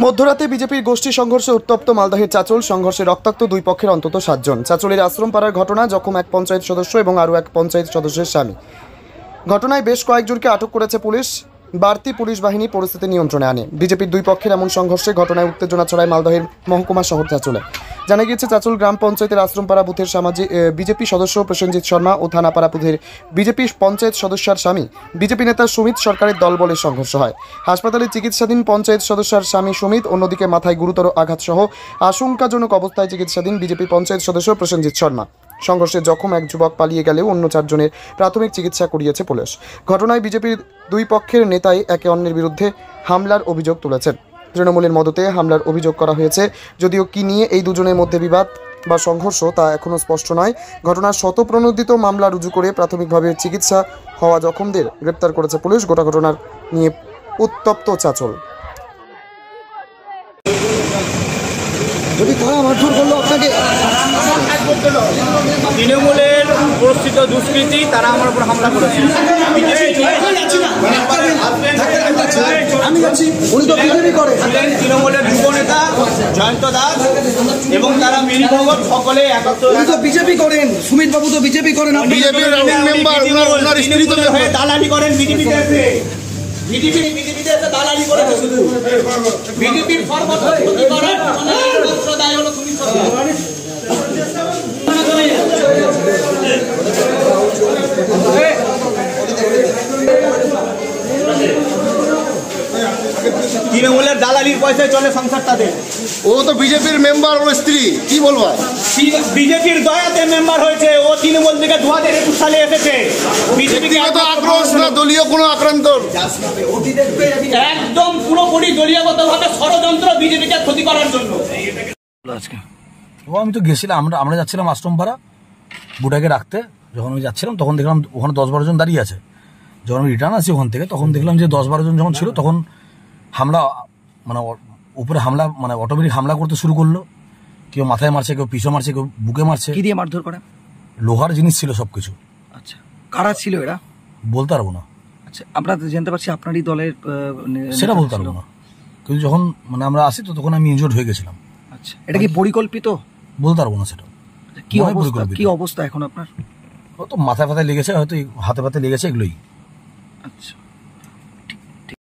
মধ্যরাতে বিজেপির গোষ্ঠী সংঘর্ষে উত্তপ্ত মালদহের চাচল। সংঘর্ষে রক্তাক্ত দুই পক্ষের অন্তত 7 জন। চাচলের আশ্রমপাড়ার ঘটনা, জখম এক পঞ্চায়েত সদস্য এবং আরও এক পঞ্চায়েত সদস্যের স্বামী। ঘটনায় বেশ কয়েকজনকে আটক করেছে পুলিশ। বাড়তি পুলিশ বাহিনী পরিস্থিতি নিয়ন্ত্রণে আনে। বিজেপির দুই পক্ষের এমন সংঘর্ষে ঘটনায় উত্তেজনা ছড়ায় মালদহের মহকুমা শহর চাচলে। জানা গিয়েছে, চাচল গ্রাম পঞ্চায়েতের আশ্রমপাড়া বুথের বিজেপি সদস্য প্রসেনজিৎ শর্মা ও থানাপাড়া বুথের বিজেপি পঞ্চায়েত সদস্যার স্বামী বিজেপি নেতা সুমিত সরকারের দলবলে সংঘর্ষ হয়। হাসপাতালে চিকিৎসাধীন পঞ্চায়েত সদস্যার স্বামী সুমিত, অন্যদিকে মাথায় গুরুতর আঘাত সহ আশঙ্কাজনক অবস্থায় চিকিৎসাধীন বিজেপি পঞ্চায়েত সদস্য প্রসেনজিৎ শর্মা। সংঘর্ষে জখম এক যুবক পালিয়ে গেলেও অন্য 4 জনের প্রাথমিক চিকিৎসা করিয়েছে পুলিশ। ঘটনায় বিজেপির দুই পক্ষের নেতাই একে অন্যের বিরুদ্ধে হামলার অভিযোগ তুলেছেন। তৃণমূলের মদতে হামলার অভিযোগ করা হয়েছে, যদিও কি নিয়ে এই দুজনের মধ্যে বিবাদ বা সংঘর্ষ তা এখনও স্পষ্ট নয়। ঘটনার শতপ্রণোদিত মামলা রুজু করে প্রাথমিকভাবে চিকিৎসা হওয়া জখমদের গ্রেপ্তার করেছে পুলিশ। গোটা ঘটনার নিয়ে উত্তপ্ত চাচল। যদি তারা মারধর করলো আপনাকে, তৃণমূলের প্রস্তুত দুষ্কৃতী তারা আমার উপর হামলা করেছে। তৃণমূলের যুব নেতা জয়ন্ত দাস এবং তারা মিলিভগত সকলে বিজেপি করেন। সুমিত বাবু তো বিজেপি করেন, দালালি করেন বিজেপিতে বিজেপিতে দালালি করে শুধু বিজেপির সর্বক্ষতি করার দায় হলো সুমিত সরকার। তৃণমূলের দালালির পয়সায় চলে সংসার তাদের। ও তো বিজেপির মেম্বার, ওর স্ত্রী, কি বলবা? বিজেপির দয়াতে মেম্বার হয়েছে। ও তৃণমূল থেকে 2021 সালে এসেছে। বিজেপিকে আক্রোশ না দলীয় কোনো আক্রান্ত, একদম পুরোপুরি দলীয়গতভাবে ষড়যন্ত্র বিজেপিকে ক্ষতি করার জন্য। আমি তো গেছিলাম, আমরা যাচ্ছিলাম আশ্রমপাড়া বুটাকে রাখতে। যখন আমি যাচ্ছিলাম তখন দেখলাম ওখানে 10-12 জন দাঁড়িয়ে আছে। যখন আমি রিটার্ন আসি ওখান থেকে তখন দেখলাম যে 10-12 জন যখন ছিল তখন হামলা, মানে উপরে হামলা, মানে অটোমেটিক হামলা করতে শুরু করলো। কেউ মাথায় মারছে, কেউ পিছু মারছে, কেউ বুকে মারছে। কি দিয়ে মারধর করে? লোহার জিনিস ছিল সবকিছু। আচ্ছা, কারা ছিল এরা বলতে পারবো না। আচ্ছা, আমরা জানতে পারছি আপনারই দলের, সেটা বলতে পারবো না। কিন্তু যখন মানে আমরা আসি তো তখন আমি ইনজোর্ড হয়ে গেছিলাম। আচ্ছা, এটা কি পরিকল্পিত? বলতে পারবো না সেটা। কি অবস্থা এখন আপনার? তো মাথায় ফাথায় লেগেছে, হয়তো হাতে পাতে লেগেছে, এগুলোই। আচ্ছা।